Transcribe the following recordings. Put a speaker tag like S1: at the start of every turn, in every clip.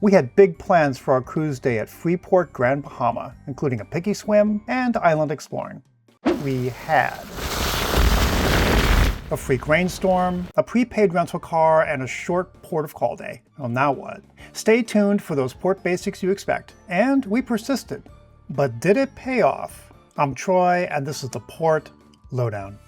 S1: We had big plans for our cruise day at Freeport, Grand Bahama, including a Piggy Swim and island exploring. We had a freak rainstorm, a prepaid rental car, and a short port of call day. Well, now what? Stay tuned for those port basics you expect. And we persisted. But did it pay off? I'm Troy, and this is the Port Lowdown.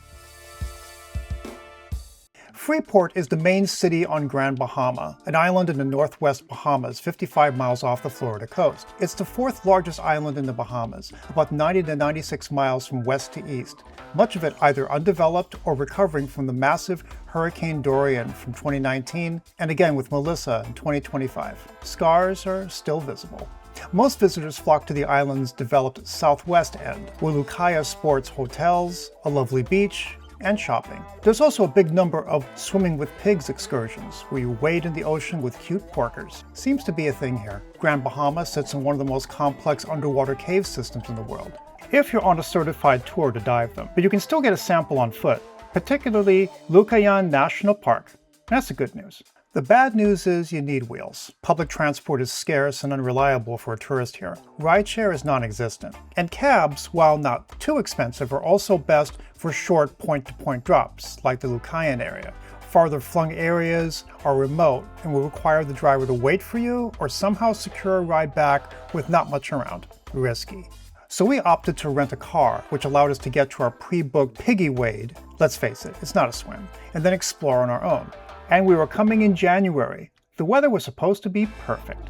S1: Freeport is the main city on Grand Bahama, an island in the northwest Bahamas, 55 miles off the Florida coast. It's the fourth largest island in the Bahamas, about 90 to 96 miles from west to east, much of it either undeveloped or recovering from the massive Hurricane Dorian from 2019, and again with Melissa in 2025. Scars are still visible. Most visitors flock to the island's developed southwest end, where Lucayan sports hotels, a lovely beach, and shopping. There's also a big number of swimming with pigs excursions, where you wade in the ocean with cute porkers. Seems to be a thing here. Grand Bahama sits in one of the most complex underwater cave systems in the world, if you're on a certified tour to dive them. But you can still get a sample on foot, particularly Lucayan National Park. That's the good news. The bad news is you need wheels. Public transport is scarce and unreliable for a tourist here. Rideshare is non-existent. And cabs, while not too expensive, are also best for short point-to-point drops, like the Lucayan area. Farther flung areas are remote and will require the driver to wait for you or somehow secure a ride back with not much around. Risky. So we opted to rent a car, which allowed us to get to our pre-booked Piggy wade, let's face it, it's not a swim, and then explore on our own. And we were coming in January. The weather was supposed to be perfect.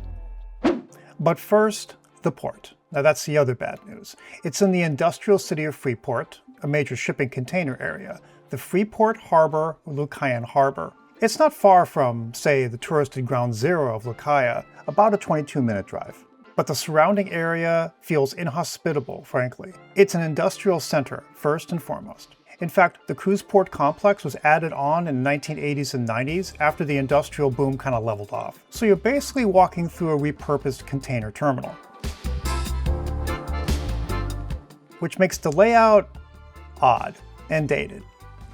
S1: But first, the port. Now that's the other bad news. It's in the industrial city of Freeport, a major shipping container area, the Freeport Harbor, or Lucayan Harbor. It's not far from, say, the touristed ground zero of Lucayan, about a 22-minute drive. But the surrounding area feels inhospitable, frankly. It's an industrial center, first and foremost. In fact, the cruise port complex was added on in the 1980s and 90s after the industrial boom kind of leveled off. So you're basically walking through a repurposed container terminal, which makes the layout odd and dated.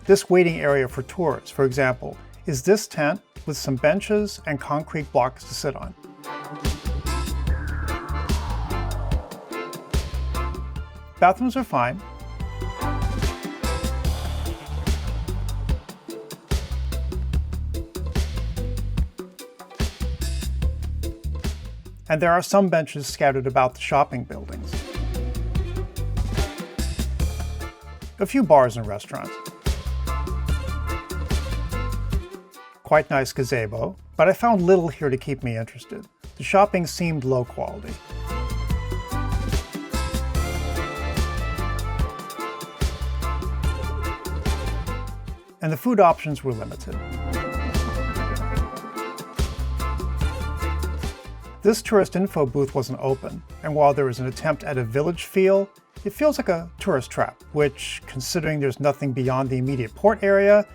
S1: This waiting area for tours, for example, is this tent with some benches and concrete blocks to sit on. Bathrooms are fine. And there are some benches scattered about the shopping buildings. A few bars and restaurants. Quite nice gazebo, but I found little here to keep me interested. The shopping seemed low quality. And the food options were limited. This tourist info booth wasn't open, and while there was an attempt at a village feel, it feels like a tourist trap, which, considering there's nothing beyond the immediate port area,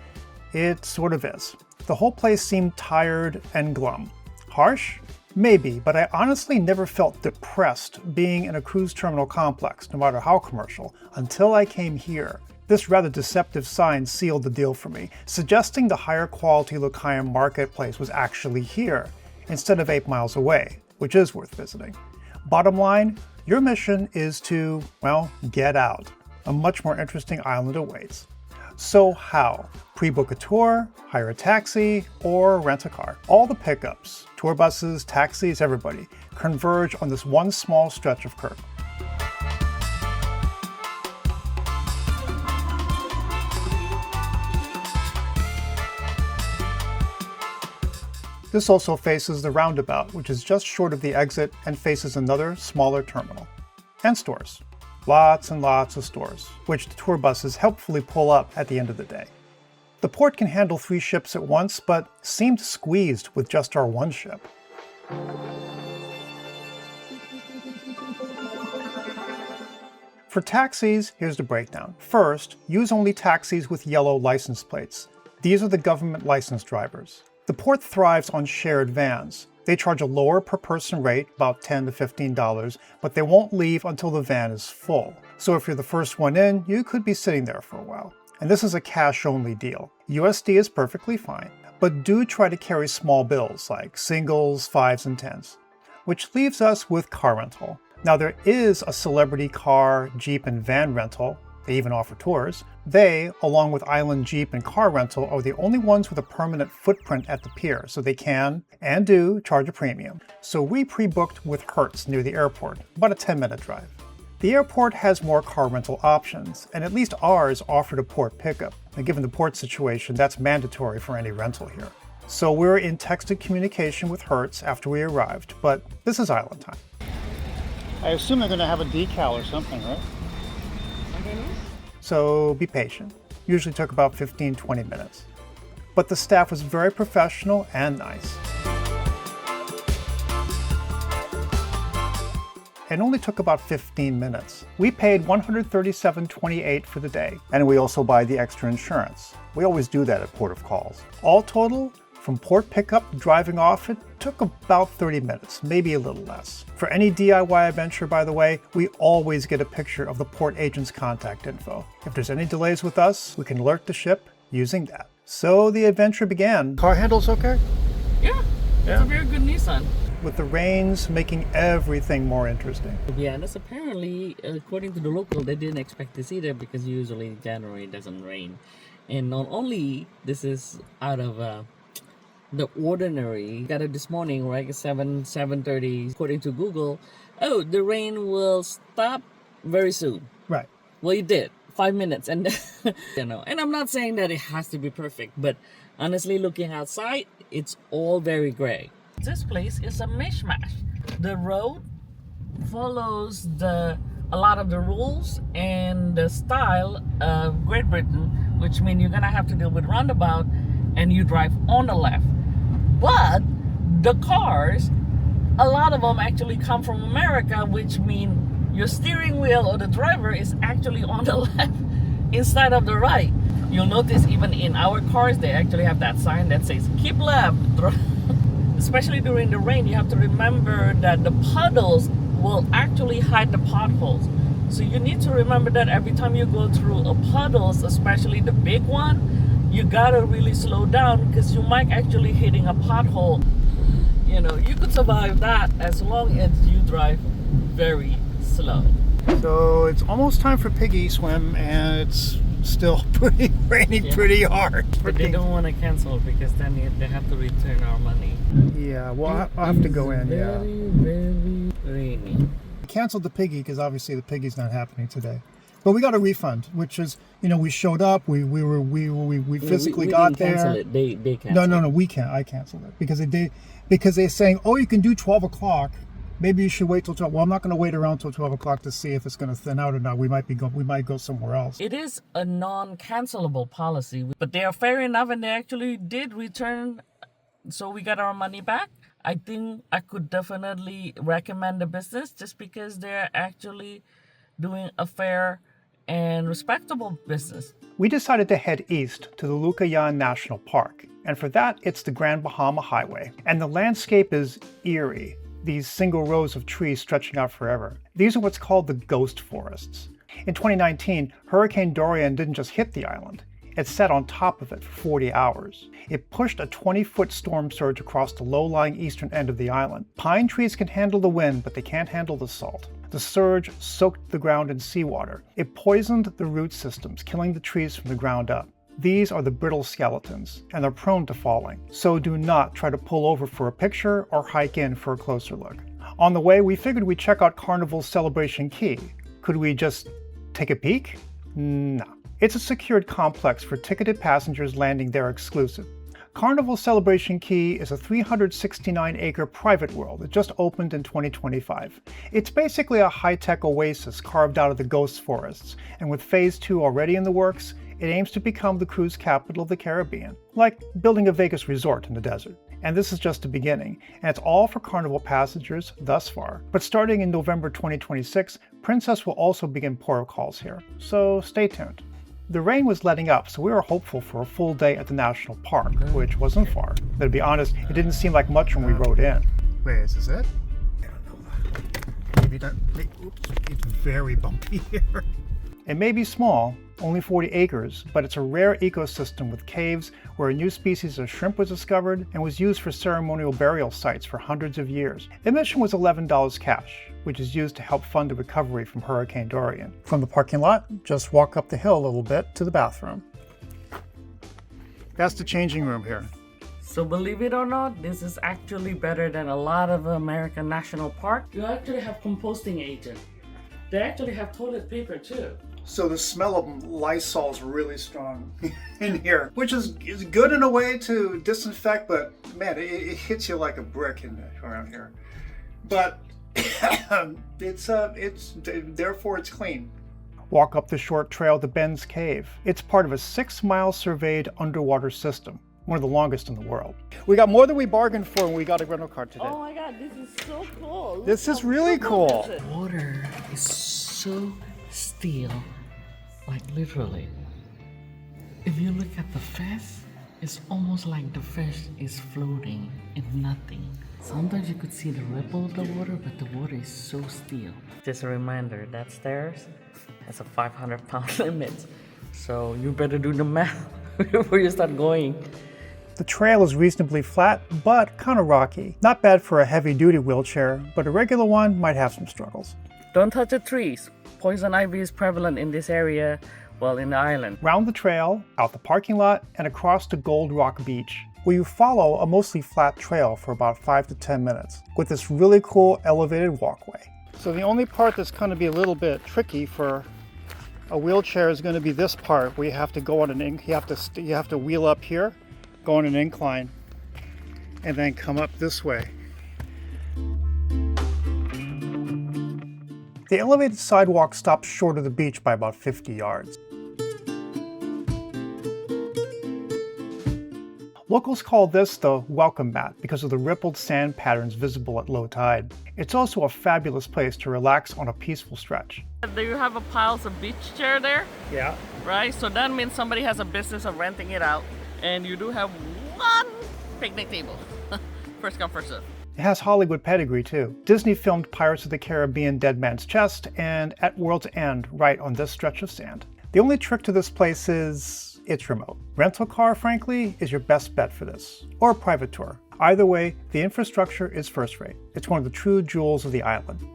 S1: it sort of is. The whole place seemed tired and glum. Harsh? Maybe, but I honestly never felt depressed being in a cruise terminal complex, no matter how commercial, until I came here. This rather deceptive sign sealed the deal for me, suggesting the higher quality Lucayan marketplace was actually here, instead of 8 miles away, which is worth visiting. Bottom line, your mission is to, well, get out. A much more interesting island awaits. So how? Pre-book a tour, hire a taxi, or rent a car. All the pickups, tour buses, taxis, everybody, converge on this one small stretch of curb. This also faces the roundabout, which is just short of the exit and faces another, smaller terminal. And stores. Lots and lots of stores, which the tour buses helpfully pull up at the end of the day. The port can handle 3 ships at once, but seemed squeezed with just our one ship. For taxis, here's the breakdown. First, use only taxis with yellow license plates. These are the government licensed drivers. The port thrives on shared vans. They charge a lower per person rate, about $10 to $15, but they won't leave until the van is full. So if you're the first one in, you could be sitting there for a while. And this is a cash-only deal. USD is perfectly fine, but do try to carry small bills like singles, 5s, and 10s. which leaves us with car rental. Now there is a celebrity car, Jeep, and van rental. They even offer tours. They, along with island Jeep and car rental, are the only ones with a permanent footprint at the pier, so they can, and do, charge a premium. So we pre-booked with Hertz near the airport, about a 10-minute drive. The airport has more car rental options, and at least ours offered a port pickup. And given the port situation, that's mandatory for any rental here. So we're in texted communication with Hertz after we arrived, but this is island time. I assume they're going to have a decal or something, right? So be patient. Usually took about 15-20 minutes. But the staff was very professional and nice. It only took about 15 minutes. We paid $137.28 for the day, and we also buy the extra insurance. We always do that at Port of Calls. All total, from port pickup to driving off, it took about 30 minutes, maybe a little less. For any DIY adventure, by the way, we always get a picture of the port agent's contact info. If there's any delays with us, we can alert the ship using that. So the adventure began. Car handles okay?
S2: Yeah, it's a very good Nissan.
S1: With the rains making everything more interesting.
S2: To be honest, apparently, according to the local, they didn't expect this either because usually in January it doesn't rain. And not only this is out of the ordinary. Got it this morning, right? 7:30. According to Google, the rain will stop very soon.
S1: Right.
S2: Well, it did. 5 minutes, and And I'm not saying that it has to be perfect, but honestly, looking outside, it's all very gray. This place is a mishmash. The road follows a lot of the rules and the style of Great Britain, which means you're gonna have to deal with roundabout, and you drive on the left. But the cars, a lot of them actually come from America, which means your steering wheel or the driver is actually on the left instead of the right. You'll notice even in our cars, they actually have that sign that says keep left. Especially during the rain, you have to remember that the puddles will actually hide the potholes. So you need to remember that every time you go through a puddles, especially the big one, you gotta really slow down because you might actually hitting a pothole. You could survive that as long as you drive very slow.
S1: So it's almost time for Piggy Swim, and it's still raining pretty hard.
S2: But they don't want to cancel because then they have to return our money.
S1: Yeah, well, I'll have to go in,
S2: very, very rainy.
S1: I canceled the Piggy because obviously the Piggy's not happening today. But we got a refund, which is, we showed up, we physically got there.
S2: Cancel it. They canceled.
S1: No, we can't. I canceled it because they're saying, you can do 12 o'clock. Maybe you should wait till 12. Well, I'm not going to wait around till 12 o'clock to see if it's going to thin out or not. We might go somewhere else.
S2: It is a non-cancelable policy, but they are fair enough, and they actually did return, so we got our money back. I think I could definitely recommend the business just because they're actually doing a fair and respectable business.
S1: We decided to head east to the Lucayan National Park, and for that, it's the Grand Bahama Highway, and the landscape is eerie. These single rows of trees stretching out forever. These are what's called the ghost forests. In 2019, Hurricane Dorian didn't just hit the island. It sat on top of it for 40 hours. It pushed a 20-foot storm surge across the low-lying eastern end of the island. Pine trees can handle the wind, but they can't handle the salt. The surge soaked the ground in seawater. It poisoned the root systems, killing the trees from the ground up. These are the brittle skeletons, and they're prone to falling. So do not try to pull over for a picture or hike in for a closer look. On the way, we figured we'd check out Carnival's Celebration Key. Could we just take a peek? No. It's a secured complex for ticketed passengers landing there exclusive. Carnival Celebration Key is a 369-acre private world that just opened in 2025. It's basically a high-tech oasis carved out of the ghost forests, and with Phase 2 already in the works, it aims to become the cruise capital of the Caribbean, like building a Vegas resort in the desert. And this is just the beginning, and it's all for Carnival passengers thus far. But starting in November 2026, Princess will also begin port of calls here, so stay tuned. The rain was letting up, so we were hopeful for a full day at the national park, which wasn't far. But to be honest, it didn't seem like much when we rode in. Wait, is this it? I don't know. Maybe not. Oops, it's very bumpy here. It may be small, only 40 acres, but it's a rare ecosystem with caves where a new species of shrimp was discovered and was used for ceremonial burial sites for hundreds of years. Admission was $11 cash, which is used to help fund the recovery from Hurricane Dorian. From the parking lot, just walk up the hill a little bit to the bathroom. That's the changing room here.
S2: So believe it or not, this is actually better than a lot of American national park. You actually have composting agent. They actually have toilet paper too.
S1: So the smell of Lysol is really strong in here, which is good in a way to disinfect, but man, it hits you like a brick around here. But therefore it's clean. Walk up the short trail to Ben's Cave. It's part of a 6-mile surveyed underwater system, one of the longest in the world. We got more than we bargained for when we got a rental car today.
S2: Oh my god, this is so cool. Look
S1: This is
S2: how
S1: really
S2: beautiful
S1: cool.
S2: is it? Water is so still, like literally. If you look at the fish, it's almost like the fish is floating in nothing. Sometimes you could see the ripple of the water, but the water is so still. Just a reminder, that stairs has a 500-pound limit. So you better do the math before you start going.
S1: The trail is reasonably flat, but kind of rocky. Not bad for a heavy-duty wheelchair, but a regular one might have some struggles.
S2: Don't touch the trees. Poison ivy is prevalent in this area, well, in the island.
S1: Round the trail, out the parking lot, and across to Gold Rock Beach, where you follow a mostly flat trail for about 5 to 10 minutes, with this really cool elevated walkway. So the only part that's going to be a little bit tricky for a wheelchair is going to be this part, where you have to go on you have to wheel up here, go on an incline, and then come up this way. The elevated sidewalk stops short of the beach by about 50 yards. Locals call this the welcome mat because of the rippled sand patterns visible at low tide. It's also a fabulous place to relax on a peaceful stretch.
S2: Do you have a piles of beach chair there?
S1: Yeah.
S2: Right, so that means somebody has a business of renting it out, and you do have one picnic table. First come, first serve.
S1: It has Hollywood pedigree too. Disney filmed Pirates of the Caribbean Dead Man's Chest and At World's End right on this stretch of sand. The only trick to this place is it's remote. Rental car, frankly, is your best bet for this, or a private tour. Either way, the infrastructure is first rate. It's one of the true jewels of the island.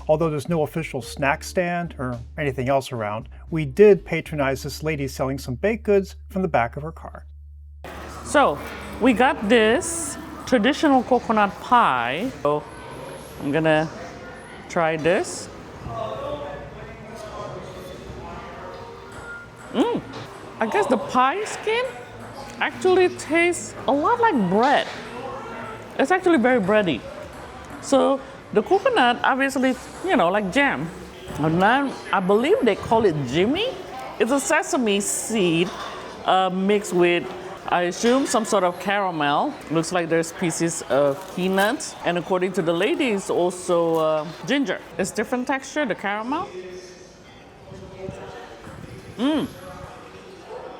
S1: Although there's no official snack stand or anything else around, we did patronize this lady selling some baked goods from the back of her car.
S2: So, we got this traditional coconut pie. So, I'm gonna try this. I guess the pie skin actually tastes a lot like bread. It's actually very bready. So the coconut, obviously, like jam. And then I believe they call it Jimmy. It's a sesame seed mixed with, I assume, some sort of caramel. Looks like there's pieces of peanuts. And according to the lady, it's also ginger. It's different texture, the caramel.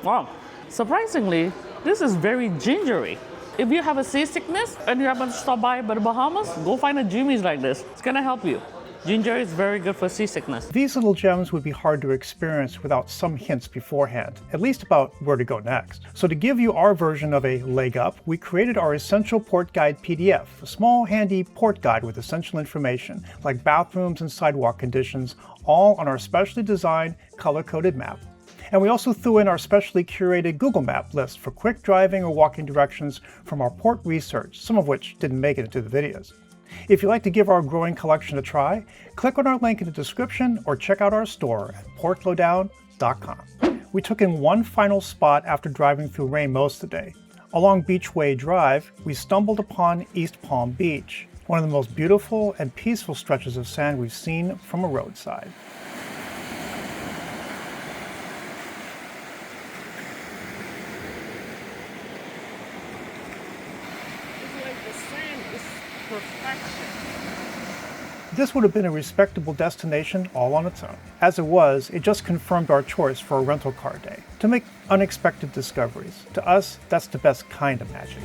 S2: Wow, surprisingly, this is very gingery. If you have a seasickness and you happen to stop by the Bahamas, go find a Jimmy's like this. It's gonna help you. Ginger is very good for seasickness.
S1: These little gems would be hard to experience without some hints beforehand, at least about where to go next. So to give you our version of a leg up, we created our Essential Port Guide PDF, a small handy port guide with essential information, like bathrooms and sidewalk conditions, all on our specially designed color-coded map. And we also threw in our specially curated Google Map list for quick driving or walking directions from our port research, some of which didn't make it into the videos. If you'd like to give our growing collection a try, click on our link in the description or check out our store at portlowdown.com. We took in one final spot after driving through rain most of the day. Along Beachway Drive, we stumbled upon East Palm Beach, one of the most beautiful and peaceful stretches of sand we've seen from a roadside. This would have been a respectable destination all on its own. As it was, it just confirmed our choice for a rental car day, to make unexpected discoveries. To us, that's the best kind of magic.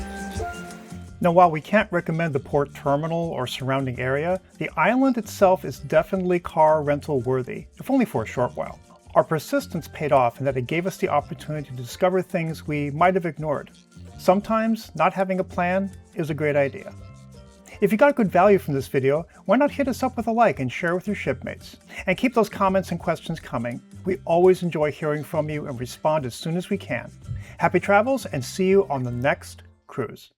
S1: Now, while we can't recommend the port terminal or surrounding area, the island itself is definitely car rental worthy, if only for a short while. Our persistence paid off in that it gave us the opportunity to discover things we might have ignored. Sometimes, not having a plan is a great idea. If you got good value from this video, why not hit us up with a like and share with your shipmates? And keep those comments and questions coming. We always enjoy hearing from you and respond as soon as we can. Happy travels and see you on the next cruise.